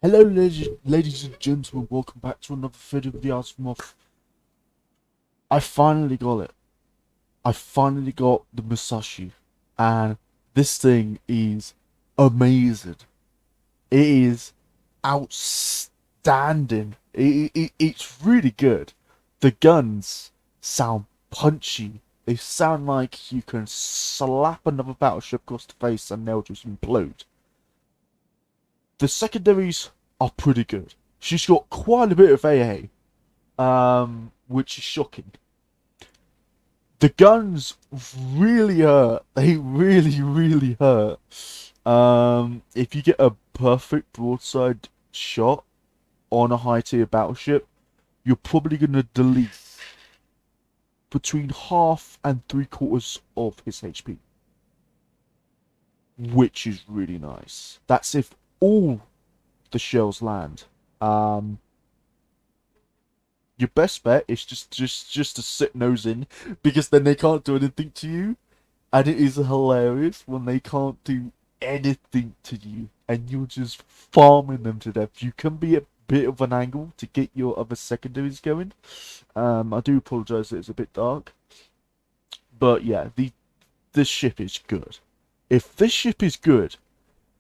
Hello, ladies and gentlemen. Welcome back to another video of the Art of Moth. I finally got it. I finally got the Musashi, and this thing is amazing. It is outstanding. It's really good. The guns sound punchy. They sound like you can slap another battleship across the face and they'll just implode. The secondaries are pretty good. She's got quite a bit of AA, which is shocking. The guns really hurt. They really hurt. If you get a perfect broadside shot on a high tier battleship, you're probably gonna delete between half and 3/4 of his HP, which is really nice. That's if all the shells land. Um, your best bet is just to sit nose in, because then they can't do anything to you, and it is hilarious when they can't do anything to you and you're just farming them to death. You can be a bit of an angle to get your other secondaries going. I do apologise that it's a bit dark, but yeah, this ship is good. If this ship is good,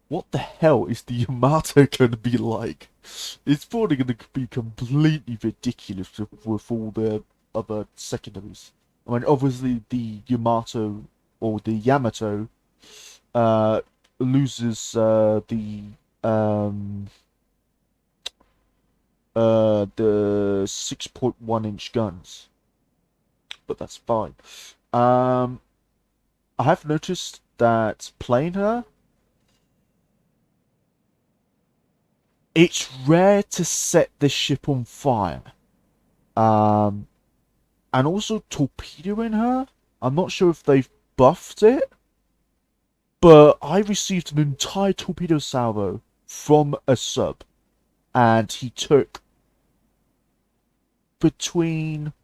what the hell is the Yamato going to be like? It's probably going to be completely ridiculous with all the other secondaries. I mean, obviously the Yamato or the Yamato uh, loses um, the 6.1-inch guns, but that's fine. I have noticed that playing her, it's rare to set this ship on fire. And also torpedoing her, I'm not sure if they've buffed it, but I received an entire torpedo salvo from a sub, and he took between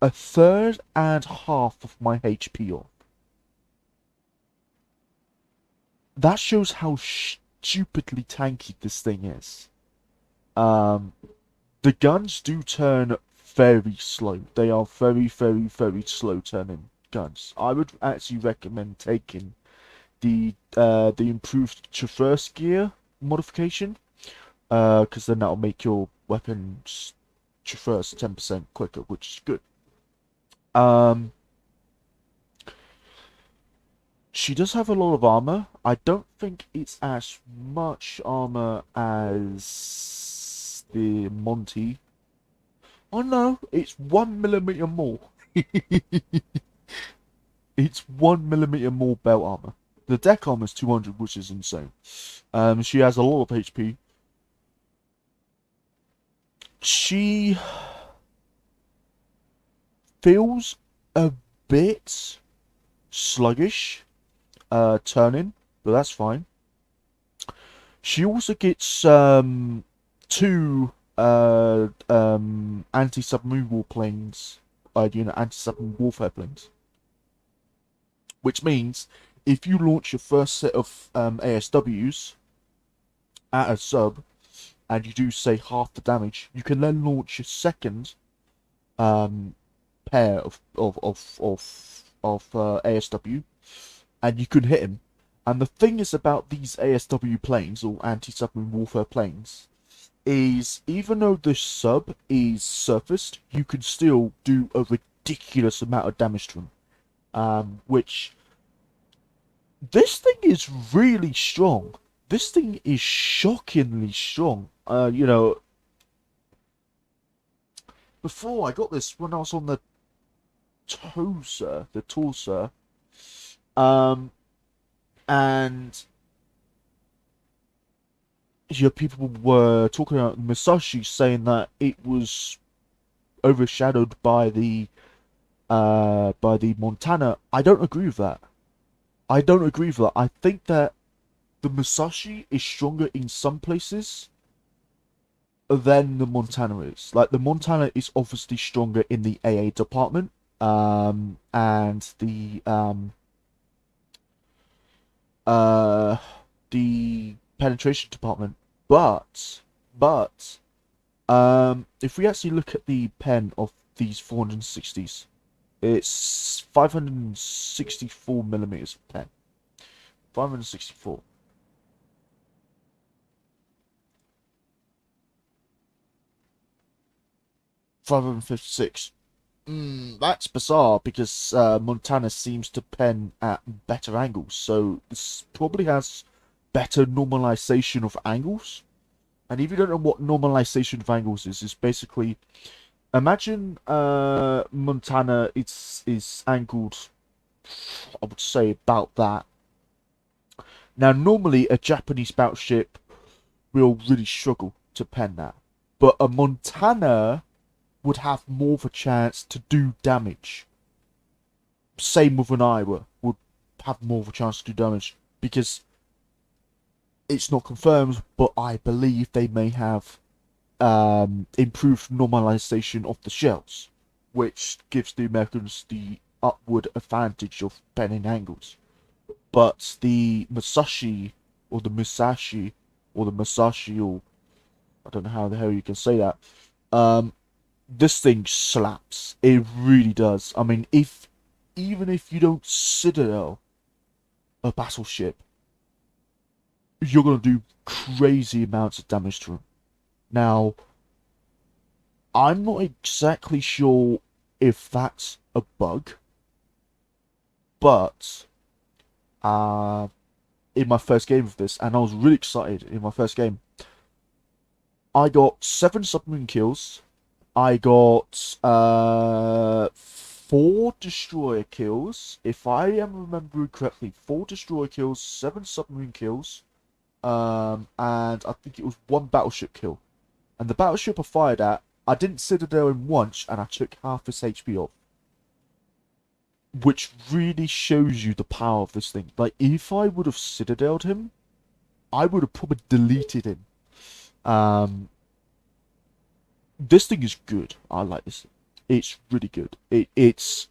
a third and half of my HP off. That shows how stupidly tanky this thing is. The guns do turn very slow. They are very slow turning guns. I would actually recommend taking the improved traverse gear modification, because then that'll make your weapons traverse 10% quicker, which is good. Um, she does have a lot of armor. I don't think it's as much armor as the Monty. Oh no, it's 1 millimeter more. It's 1 millimeter more belt armor. The deck armor is 200, which is insane. She has a lot of HP. She feels a bit sluggish, turning, but that's fine. She also gets two anti-submarine warplanes, anti-submarine warfare planes, which means if you launch your first set of ASWs at a sub and you do say half the damage, you can then launch your second pair of ASW, and you can hit him. And the thing is about these ASW planes, or anti-submarine warfare planes, is even though the sub is surfaced, you can still do a ridiculous amount of damage to them. Which, this thing is really strong. This thing is shockingly strong. Before I got this, when I was on the Torsa, and people were talking about Musashi, saying that it was overshadowed by the Montana. I don't agree with that. I think that the Musashi is stronger in some places than the Montana is. Like, the Montana is obviously stronger in the AA department, and the penetration department, but But if we actually look at the pen of these 460s, it's 564 millimeters pen. 564. 556. That's bizarre because Montana seems to pen at better angles, so this probably has better normalization of angles. And if you don't know what normalization of angles is basically imagine Montana is angled, I would say about that. Now normally a Japanese battleship will really struggle to pen that, but a Montana would have more of a chance to do damage. Same with an Iowa would have more of a chance to do damage because it's not confirmed, but I believe they may have improved normalization of the shells, which gives the Americans the upward advantage of penning angles. But the Musashi, or the Musashi, or the Musashi, or I don't know how the hell you can say that. This thing slaps. It really does. I mean, even if you don't citadel a battleship, you're gonna do crazy amounts of damage to them. Now, I'm not exactly sure if that's a bug, but in my first game of this, and I was really excited in my first game, I got 7 submarine kills. I got 4 destroyer kills. If I am remembering correctly, 4 destroyer kills, 7 submarine kills, and I think it was 1 battleship kill. And the battleship I fired at, I didn't citadel him once, and I took half his HP off. Which really shows you the power of this thing. Like, if I would have citadeled him, I would have probably deleted him. This thing is good. I like this. It's really good. It's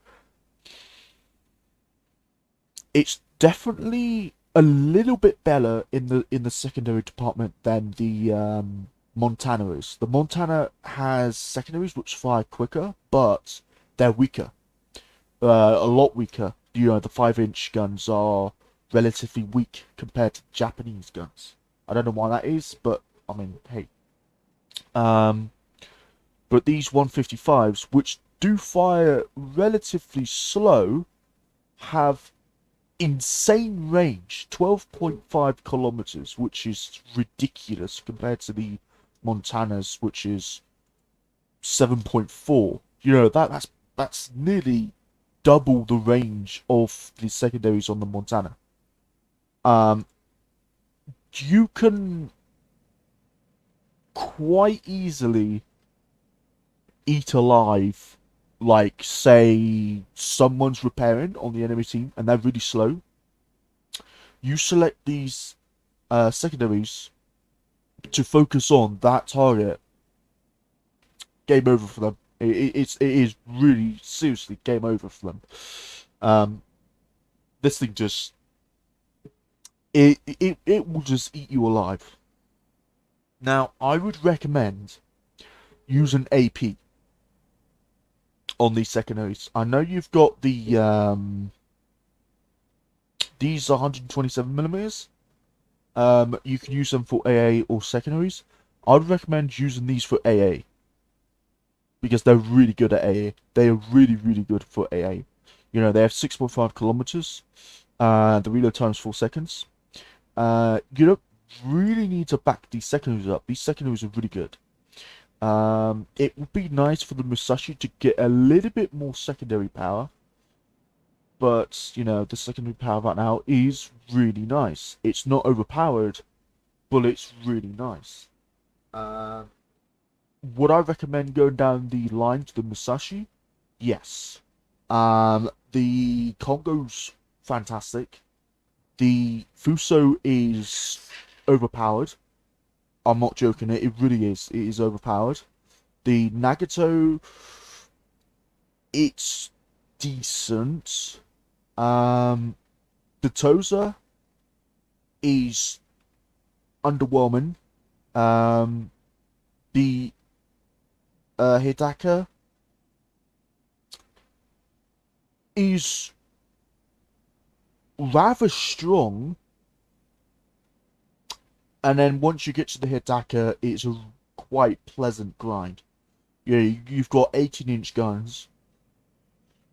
definitely a little bit better in the secondary department than the Montana is. The Montana has secondaries which fire quicker, but they're weaker. A lot weaker. You know, the 5-inch guns are relatively weak compared to Japanese guns. I don't know why that is, but I mean, hey. But these 155s, which do fire relatively slow, have insane range, 12.5 kilometers, which is ridiculous compared to the Montanas, which is 7.4. You know, that's nearly double the range of the secondaries on the Montana. You can quite easily eat alive, like, say, someone's repairing on the enemy team and they're really slow. You select these secondaries to focus on that target. Game over for them. It is really seriously game over for them. This thing just it will just eat you alive. Now, I would recommend using AP on these secondaries. I know you've got the these are 127 millimeters. You can use them for AA or secondaries. I would recommend using these for AA because they're really good at AA. They are really good for AA. You know, they have 6.5 kilometers. The reload time is 4 seconds. You don't really need to back these secondaries up. These secondaries are really good. It would be nice for the Musashi to get a little bit more secondary power. But, you know, the secondary power right now is really nice. It's not overpowered, but it's really nice. Would I recommend going down the line to the Musashi? Yes. The Congo's fantastic. The Fuso is overpowered. I'm not joking, it really is. It is overpowered. The Nagato, it's decent. The Toza is underwhelming. the Hidaka is rather strong, and then once you get to the Hidaka, it's a quite pleasant grind. Yeah, you've got 18-inch guns,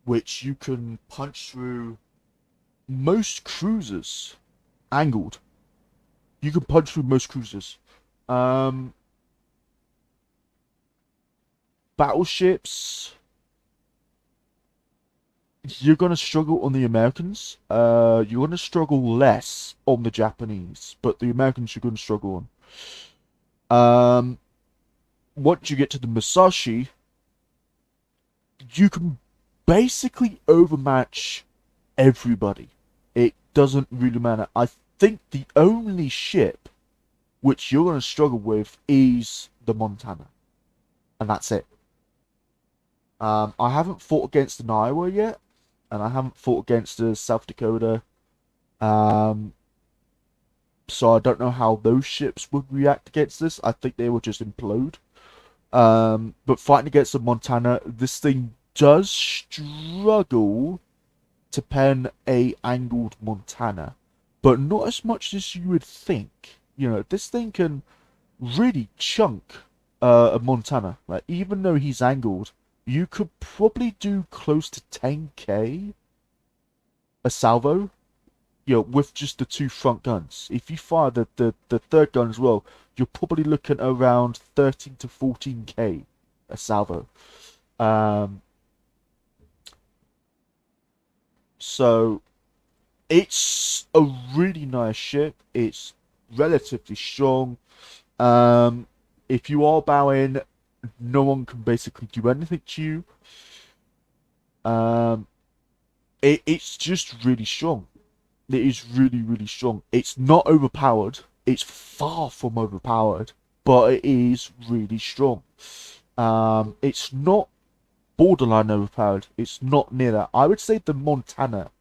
which you can punch through most cruisers angled. You can punch through most cruisers. Battleships, you're gonna struggle on the Americans. You're gonna struggle less on the Japanese, but the Americans you're gonna struggle on. Once you get to the Musashi, you can basically overmatch everybody. It doesn't really matter. I think the only ship which you're gonna struggle with is the Montana, and that's it. I haven't fought against an Iowa yet, and I haven't fought against a South Dakota. So I don't know how those ships would react against this. I think they would just implode. But fighting against the Montana, this thing does struggle to pen a angled Montana, but not as much as you would think. You know, this thing can really chunk a Montana. Like, even though he's angled, you could probably do close to 10k a salvo, you know, with just the two front guns. If you fire the third gun as well, you're probably looking around 13 to 14k a salvo. So it's a really nice ship. It's relatively strong. If you are bowing, no one can basically do anything to you. It's just really strong. It is really, really strong. It's not overpowered. It's far from overpowered, but it is really strong. It's not borderline overpowered. It's not near that. I would say the Montana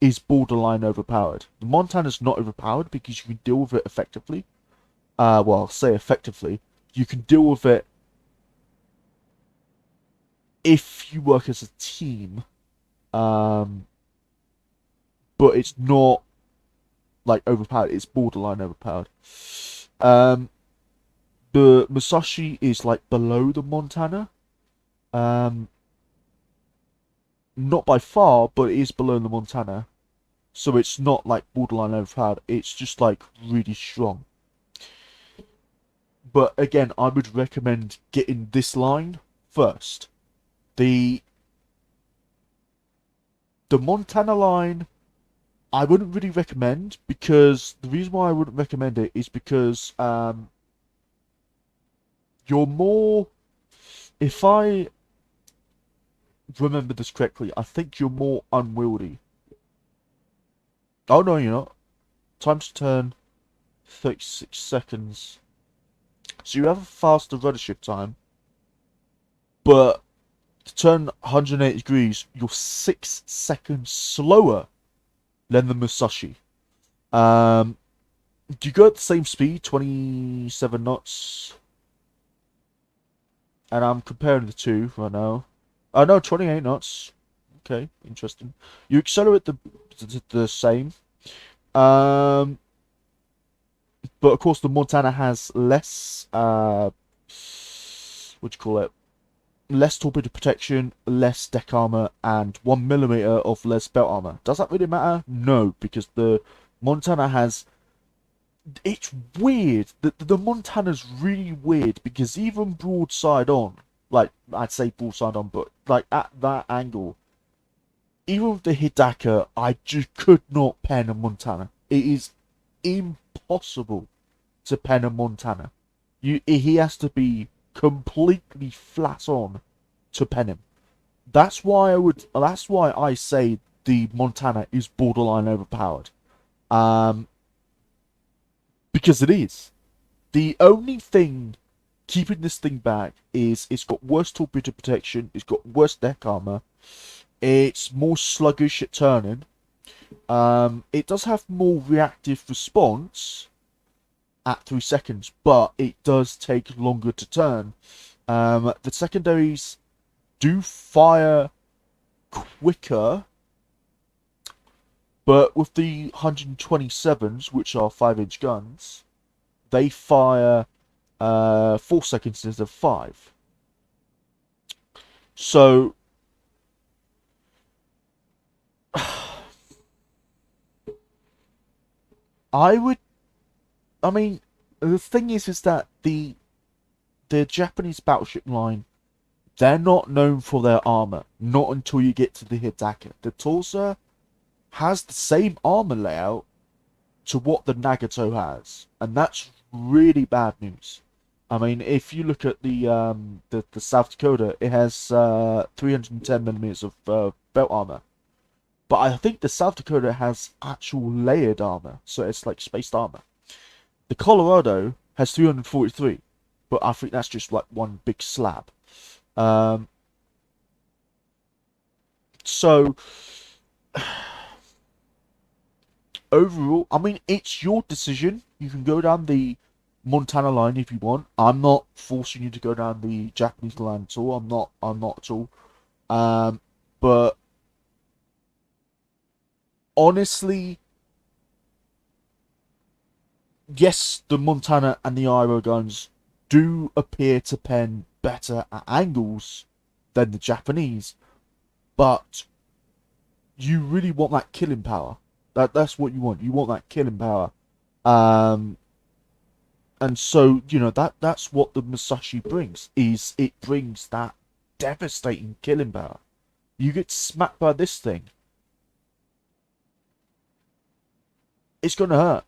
is borderline overpowered. The Montana's not overpowered because you can deal with it effectively. Well, I'll say effectively. You can deal with it if you work as a team. But it's not like overpowered. It's borderline overpowered. The Musashi is like below the Montana. Not by far, but it is below the Montana. So it's not like borderline overpowered. It's just like really strong. But again, I would recommend getting this line first. The Montana line, I wouldn't really recommend, because the reason why I wouldn't recommend it is because you're more, if I remember this correctly, I think you're more unwieldy. Oh no, you're not. Time to turn 36 seconds. So you have a faster rudder shift time, but to turn 180 degrees, you're 6 seconds slower than the Musashi. Do you go at the same speed, 27 knots? And I'm comparing the two right now. Oh no, 28 knots. Okay, interesting. You accelerate the same. But of course the Montana has less what do you call it? Less torpedo protection, less deck armor, and 1mm of less belt armor. Does that really matter? No, because the Montana has. It's weird. The Montana's really weird because even broadside on, like I'd say broadside on, but like at that angle, even with the Hidaka, I just could not pen a Montana. It is impossible to pen a Montana. He has to be completely flat on to pen him. That's why I say the Montana is borderline overpowered. Because it is. The only thing keeping this thing back is it's got worse torpedo protection, it's got worse deck armor, it's more sluggish at turning, it does have more reactive response, at 3 seconds, but it does take longer to turn. The secondaries do fire quicker, but with the 127s, which are 5-inch guns, they fire 4 seconds instead of 5. So I would, I mean, the thing is that the Japanese battleship line, they're not known for their armor. Not until you get to the Hidaka. The Tulsa has the same armor layout to what the Nagato has, and that's really bad news. I mean, if you look at the South Dakota, it has 310 millimeters of belt armor, but I think the South Dakota has actual layered armor, so it's like spaced armor. The Colorado has 343, but I think that's just like one big slab. Um, so overall, I mean, it's your decision. You can go down the Montana line if you want. I'm not forcing you to go down the Japanese line at all. I'm not at all. But honestly, yes, the Montana and the Iro guns do appear to pen better at angles than the Japanese, but you really want that killing power. That's what you want. You want that killing power. And so, you know, that's what the Musashi brings, is it brings that devastating killing power. You get smacked by this thing, it's gonna hurt.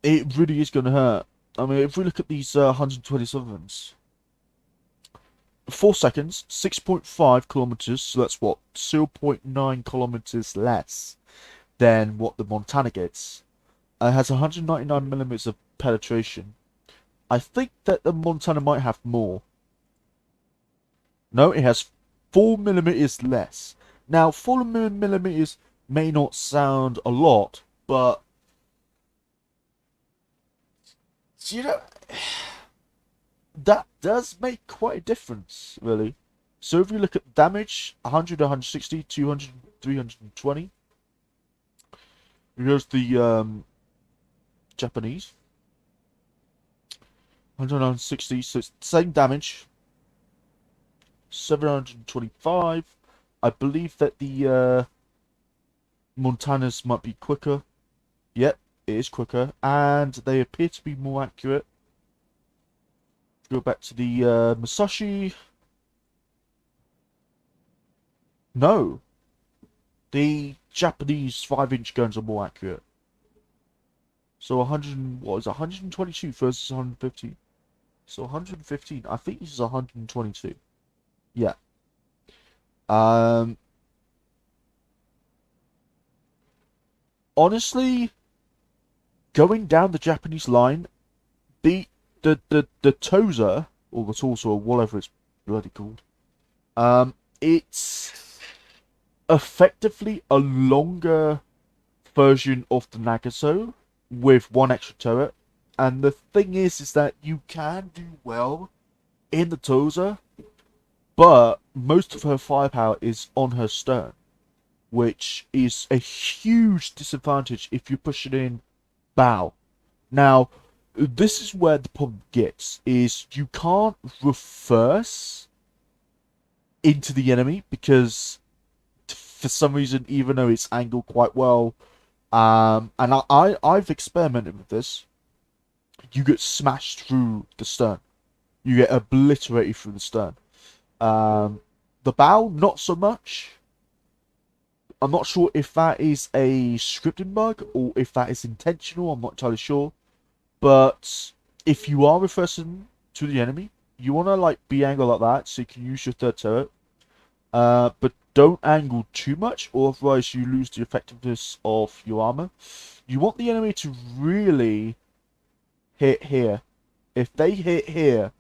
It really is gonna hurt. I mean, if we look at these 127s, 4 seconds, 6.5 kilometers, so that's what, 0.9 kilometers less than what the Montana gets. It has 199 millimeters of penetration. I think that the Montana might have more. No, it has 4 millimeters less. Now, 4 millimeters may not sound a lot, but you know, that does make quite a difference, really. So if you look at damage, 100, 160, 200, 320. Here's the Japanese. 160, so it's the same damage. 725. I believe that the Montanas might be quicker. Yep, it is quicker, and they appear to be more accurate. Go back to the Musashi. No, the Japanese 5-inch guns are more accurate. So 100, what is it, 122 versus 115. So 115. I think this is 122. Yeah. Honestly, going down the Japanese line, the Toza, or the Tulsa, or whatever it's bloody called, it's effectively a longer version of the Nagato with one extra turret. And the thing is that you can do well in the Toza, but most of her firepower is on her stern, which is a huge disadvantage if you push it in bow. Now, this is where the problem gets, is you can't reverse into the enemy because for some reason, even though it's angled quite well, and I've experimented with this, you get smashed through the stern. You get obliterated through the stern. The bow, not so much. I'm not sure if that is a scripting bug or if that is intentional. I'm not entirely sure. But if you are reversing to the enemy, you want to like be angled like that so you can use your third turret. But don't angle too much, or otherwise you lose the effectiveness of your armor. You want the enemy to really hit here. If they hit here,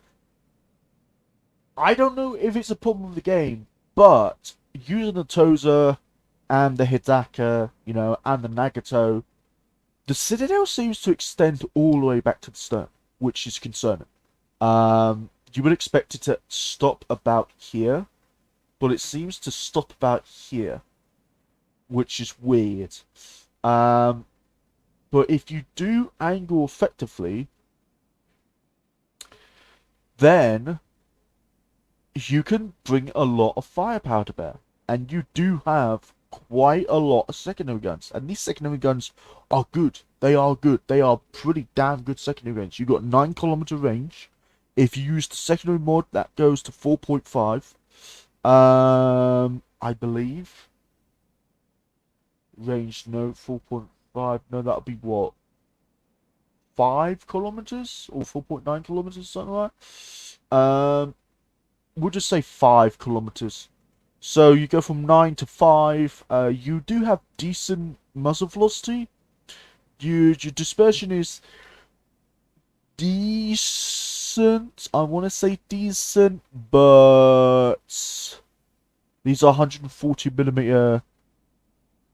I don't know if it's a problem with the game, but using the Toza and the Hidaka, you know, and the Nagato, the Citadel seems to extend all the way back to the stern. which is concerning. You would expect it to stop about here, but it seems to stop about here, which is weird. But if you do angle effectively, then you can bring a lot of firepower to bear. And you do have quite a lot of secondary guns. And these secondary guns are good. They are good. They are pretty damn good secondary guns. You've got 9 kilometer range. If you use the secondary mod, that goes to 4.5. I believe. Range, no, 4.5. No, that'll be what? 5 kilometers? Or 4.9 kilometers, something like that. We'll just say 5 kilometers. So you go from 9 to 5. You do have decent muzzle velocity. Your dispersion is decent. I want to say decent, but these are 140mm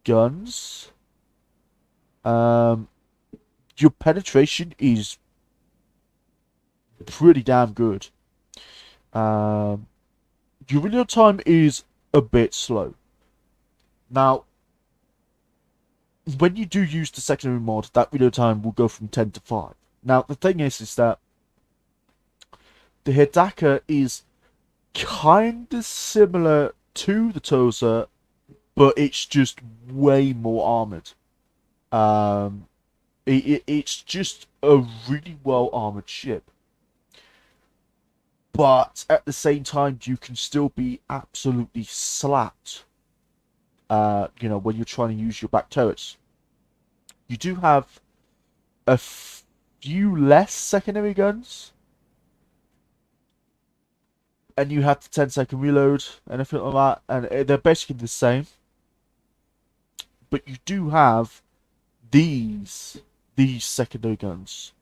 guns. Your penetration is pretty damn good. Your reload time is a bit slow. Now, when you do use the secondary mod, that reload time will go from 10 to 5. Now, the thing is that the Hidaka is kind of similar to the Tosa, but it's just way more armored. It's just a really well armored ship. But at the same time, you can still be absolutely slapped. When you're trying to use your back turrets. You do have a few less secondary guns. And you have the 10-second reload and everything like that. And they're basically the same. But you do have these secondary guns.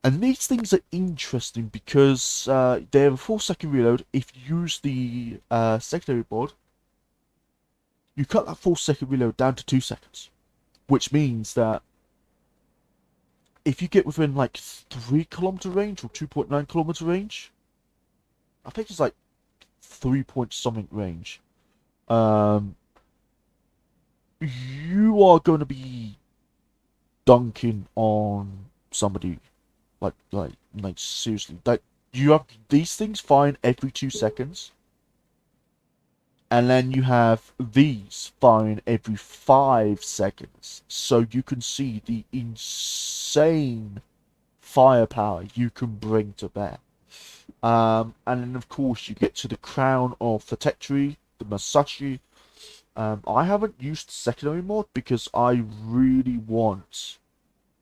And these things are interesting because they have a 4-second reload. If you use the secondary board, you cut that 4-second reload down to 2 seconds. Which means that if you get within like 3 kilometer range or 2.9 kilometer range, I think it's like 3 point something range, you are going to be dunking on somebody. Like seriously. Like, you have these things firing every 2 seconds. And then you have these firing every 5 seconds. So you can see the insane firepower you can bring to bear. And then, of course, you get to the crown of the Tetri, the Musashi. I haven't used the secondary mod because I really want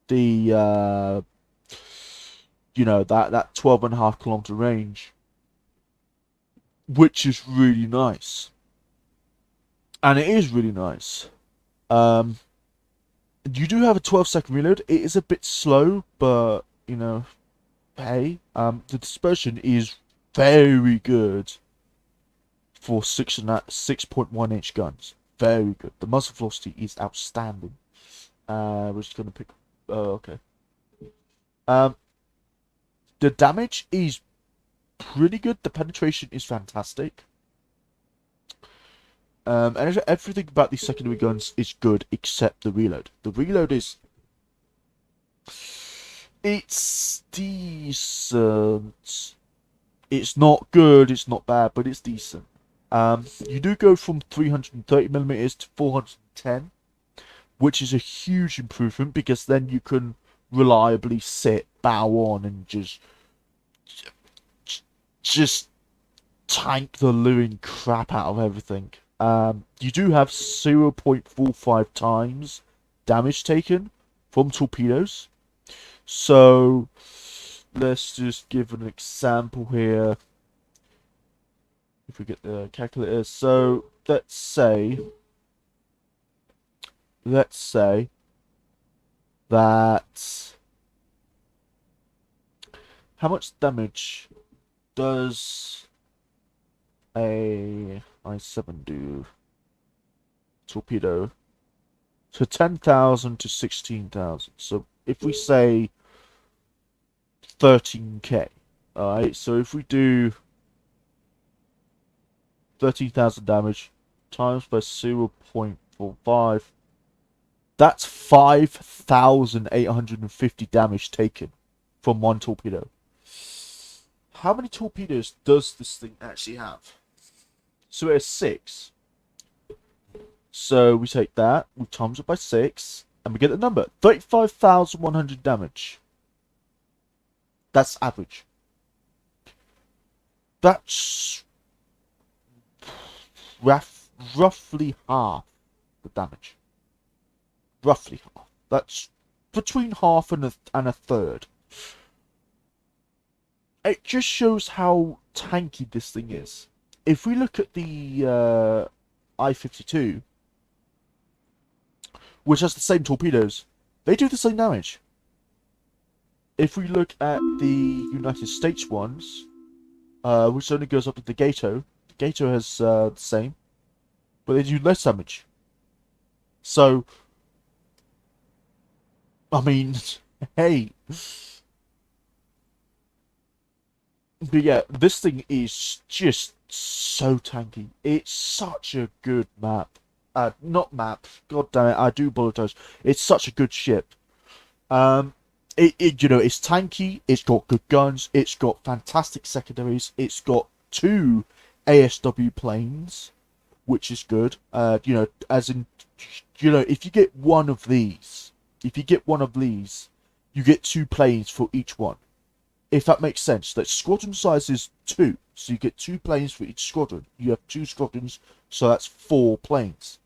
the, that 12.5 kilometer range. Which is really nice. And it is really nice. You do have a 12-second reload. It is a bit slow, but, hey. The dispersion is very good for 6.1-inch guns. Very good. The muzzle velocity is outstanding. We're just going to pick... okay. The damage is pretty good. The penetration is fantastic. And everything about these secondary guns is good except the reload. The reload is... It's decent. It's not good, it's not bad, but it's decent. You do go from 330mm to 410, which is a huge improvement because then you can reliably sit, bow on, and just tank the living crap out of everything. You do have 0.45 times damage taken from torpedoes. So, let's just give an example here. If we get the calculator. So, let's say that... How much damage does a I-7 do? Torpedo. So 10,000 to 16,000. So if we say 13k. Alright, so if we do 13,000 damage times by 0.45, that's 5,850 damage taken from one torpedo. How many torpedoes does this thing actually have? So it has 6. So we take that, we times it by 6, and we get the number 35,100 damage. That's average. That's roughly half the damage. Roughly half. That's between half and a third. It just shows how tanky this thing is. If we look at the I-52, which has the same torpedoes, they do the same damage. If we look at the United States ones, which only goes up to the Gato has the same, but they do less damage. So, I mean, hey. But yeah, this thing is just so tanky. It's such a good map. Not map. God damn it, I do apologize. It's such a good ship. It's tanky. It's got good guns. It's got fantastic secondaries. It's got 2 ASW planes, which is good. As in, if you get one of these, you get 2 planes for each one. If that makes sense, that squadron size is 2, so you get 2 planes for each squadron. You have 2 squadrons, so that's 4 planes.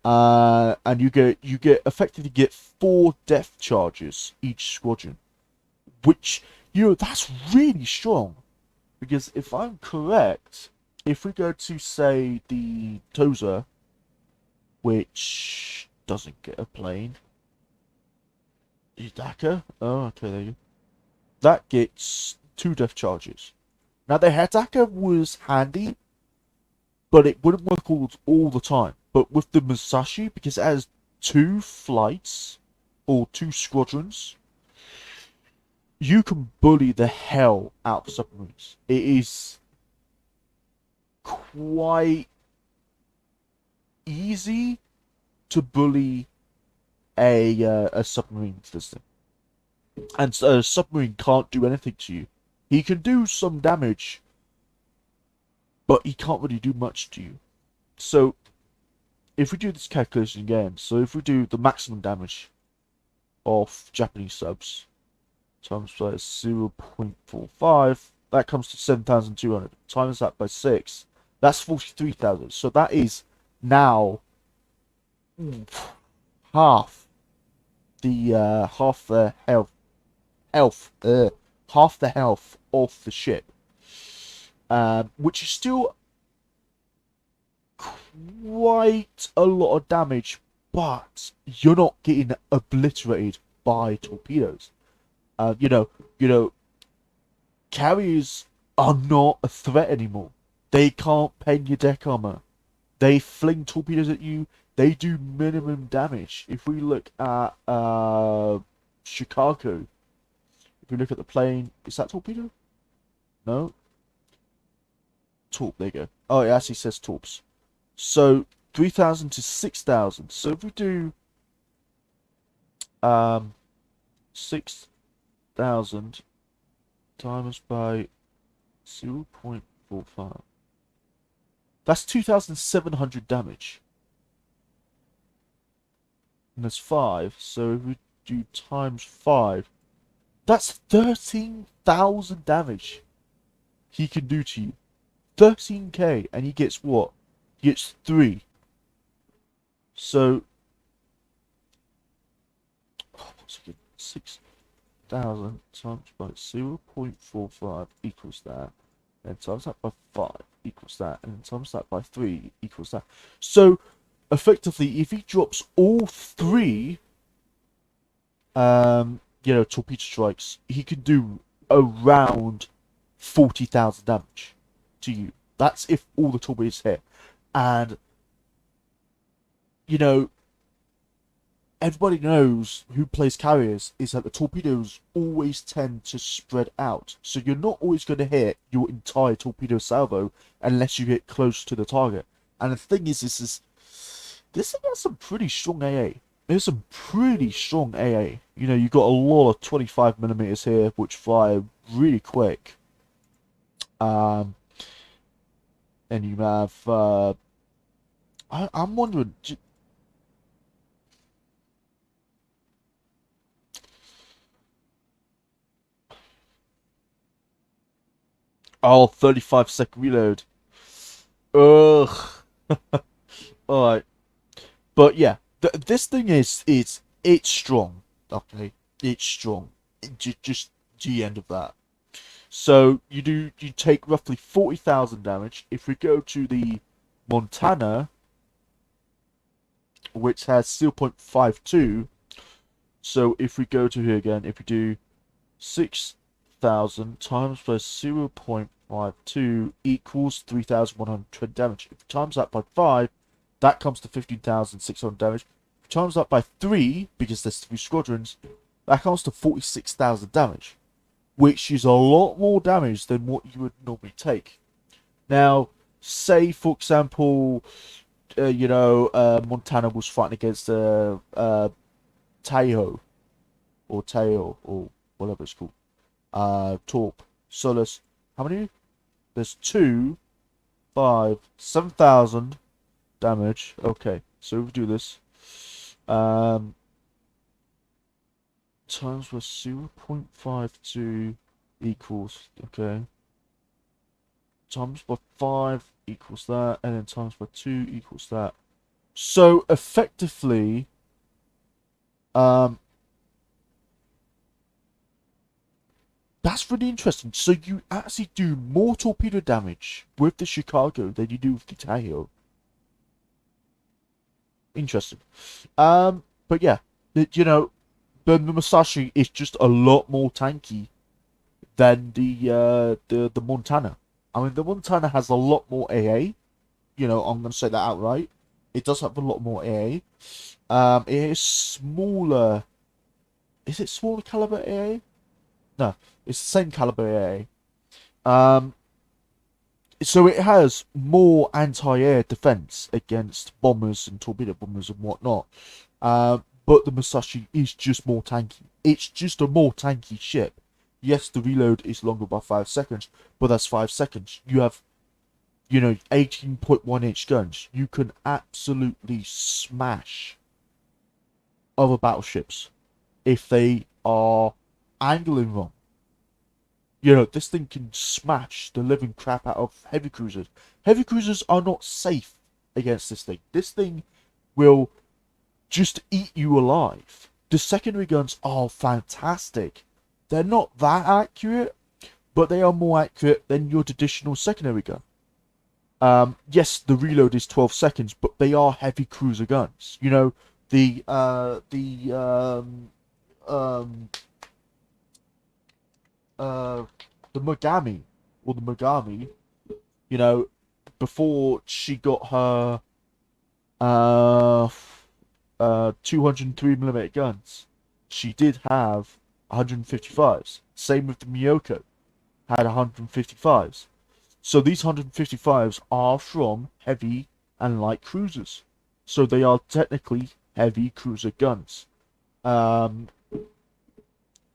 And you effectively get 4 depth charges each squadron, which that's really strong. Because if I'm correct, if we go to say the Tozer, which doesn't get a plane, Dakar. Oh, okay, there you go. That gets 2 depth charges. Now the Hedaka was handy, but it wouldn't work all the time. But with the Musashi, because it has 2 flights, or 2 squadrons, you can bully the hell out of submarines. It is quite easy to bully a submarine system. And a submarine can't do anything to you. He can do some damage, but he can't really do much to you. So, if we do this calculation again, so if we do the maximum damage of Japanese subs times by 0.45, that comes to 7,200. Times that by 6, that's 43,000. So that is now half the half the health of the ship, which is still quite a lot of damage, but you're not getting obliterated by torpedoes. Carriers are not a threat anymore. They can't pen your deck armor. They fling torpedoes at you. They do minimum damage. If we look at Chicago, if we look at the plane, is that torpedo? No. Torp, there you go. Oh, it actually says torps. So 3,000 to 6,000. So if we do 6,000 times by 0.45, that's 2,700 damage. And there's 5, so if we do times 5, that's 13,000 damage he can do to you. 13k, and he gets what? He gets 3. So, what's it? 6,000 times by 0.45 equals that. And times that by 5 equals that. And then times that by 3 equals that. So, effectively, if he drops all 3, torpedo strikes, he can do around 40,000 damage to you. That's if all the torpedoes hit. And, everybody knows who plays carriers is that the torpedoes always tend to spread out. So you're not always going to hit your entire torpedo salvo unless you hit close to the target. And the thing is, this thing has some pretty strong AA. There's some pretty strong AA. You know, you've got a lot of 25mm here, which fire really quick. And you have, I'm wondering, oh, 35-second reload. Ugh. Alright. But yeah, this thing it's strong. Okay, it's strong. Just the end of that. So you take roughly 40,000 damage. If we go to the Montana, which has 0.52, so if we go to here again, if we do 6,000 times by 0.52 equals 3,120 damage. If we times that by 5, that comes to 15,600 damage. If we times that by 3, because there's 3 squadrons, that comes to 46,000 damage, which is a lot more damage than what you would normally take. Now, say for example, Montana was fighting against Tahoe or whatever it's called. Torp, Solus. How many? There's 2, 5, 7,000 damage. Okay, so we do this. Times with 0.52 equals, okay. Times by 5 equals that, and then times by 2 equals that. So effectively, that's really interesting. So you actually do more torpedo damage with the Chicago than you do with the Tahoe. Interesting. But yeah, the Musashi is just a lot more tanky than the Montana. I mean, the Montana has a lot more AA. You know, I'm gonna say that outright. It does have a lot more AA. It is smaller. Is it smaller caliber AA? No, it's the same caliber AA. So it has more anti-air defense against bombers and torpedo bombers and whatnot. But the Musashi is just more tanky. It's just a more tanky ship. Yes, the reload is longer by 5 seconds, but that's 5 seconds. You have, 18.1-inch guns. You can absolutely smash other battleships if they are angling wrong. This thing can smash the living crap out of heavy cruisers. Heavy cruisers are not safe against this thing. This thing will just eat you alive. The secondary guns are fantastic. They're not that accurate, but they are more accurate than your traditional secondary gun. Yes, the reload is 12 seconds, but they are heavy cruiser guns. The Mogami, before she got her 203mm guns, she did have 155s. Same with the Miyoko, had 155s. So these 155s are from heavy and light cruisers. So they are technically heavy cruiser guns.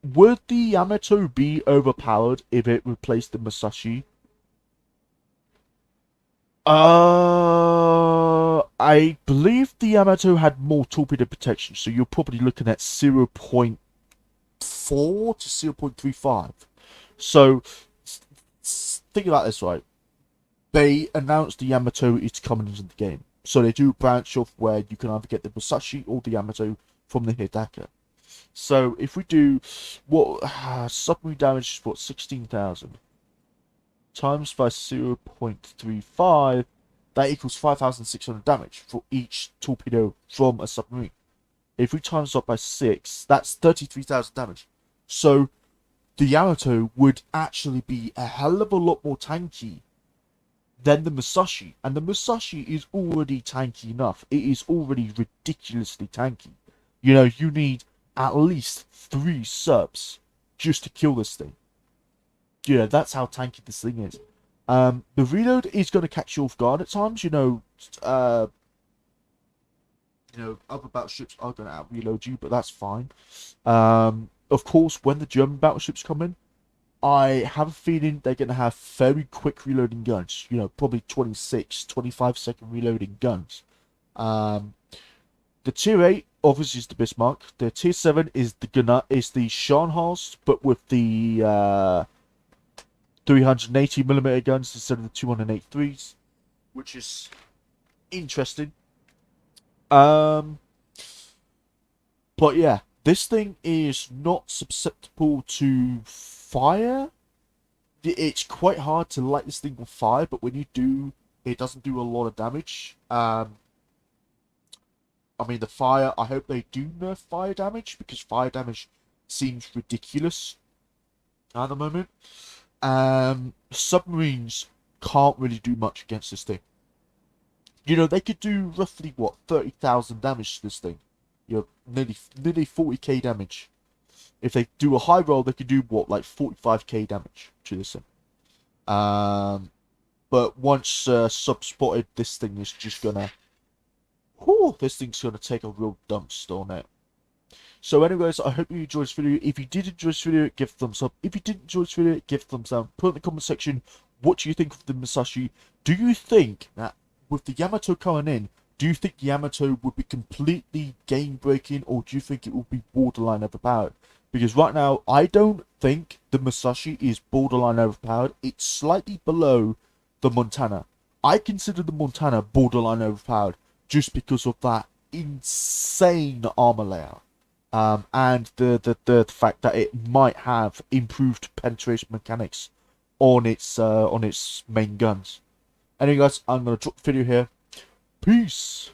Would the Yamato be overpowered if it replaced the Musashi? I believe the Yamato had more torpedo protection, so you're probably looking at 0.4 to 0.35. So, think about this, right? They announced the Yamato is coming into the game. So they do branch off where you can either get the Musashi or the Yamato from the Hidaka. So if we do submarine damage is what, 16,000 times by 0.35, that equals 5,600 damage for each torpedo from a submarine. If we times that by 6, that's 33,000 damage. So the Yamato would actually be a hell of a lot more tanky than the Musashi, and the Musashi is already tanky enough. It is already ridiculously tanky. You know, you need at least 3 subs just to kill this thing. You know, that's how tanky this thing is. The reload is going to catch you off guard at times. Other battleships are going to out reload you, but that's fine. Of course, when the German battleships come in, I have a feeling they're going to have very quick reloading guns. You know, probably 26, 25-second reloading guns. The tier 8 obviously is the Bismarck. The tier 7 is the Scharnhorst, but with the 380mm guns instead of the 283s, which is interesting. But yeah, this thing is not susceptible to fire. It's quite hard to light this thing on fire, but when you do, it doesn't do a lot of damage. I mean, the fire, I hope they do nerf fire damage, because fire damage seems ridiculous at the moment. Submarines can't really do much against this thing. You know, they could do roughly, 30,000 damage to this thing. You know, nearly 40k damage. If they do a high roll, they could do, 45k damage to this thing. But once sub spotted, this thing is just gonna... this thing's gonna take a real dumpster on it. So anyways, I hope you enjoyed this video. If you did enjoy this video, give a thumbs up. If you didn't enjoy this video, give a thumbs down. Put in the comment section, what do you think of the Musashi? Do you think that with the Yamato coming in, do you think the Yamato would be completely game-breaking, or do you think it will be borderline overpowered? Because right now, I don't think the Musashi is borderline overpowered. It's slightly below the Montana. I consider the Montana borderline overpowered just because of that insane armor layout. And the fact that it might have improved penetration mechanics on its main guns. Anyway guys, I'm gonna drop the video here. Peace!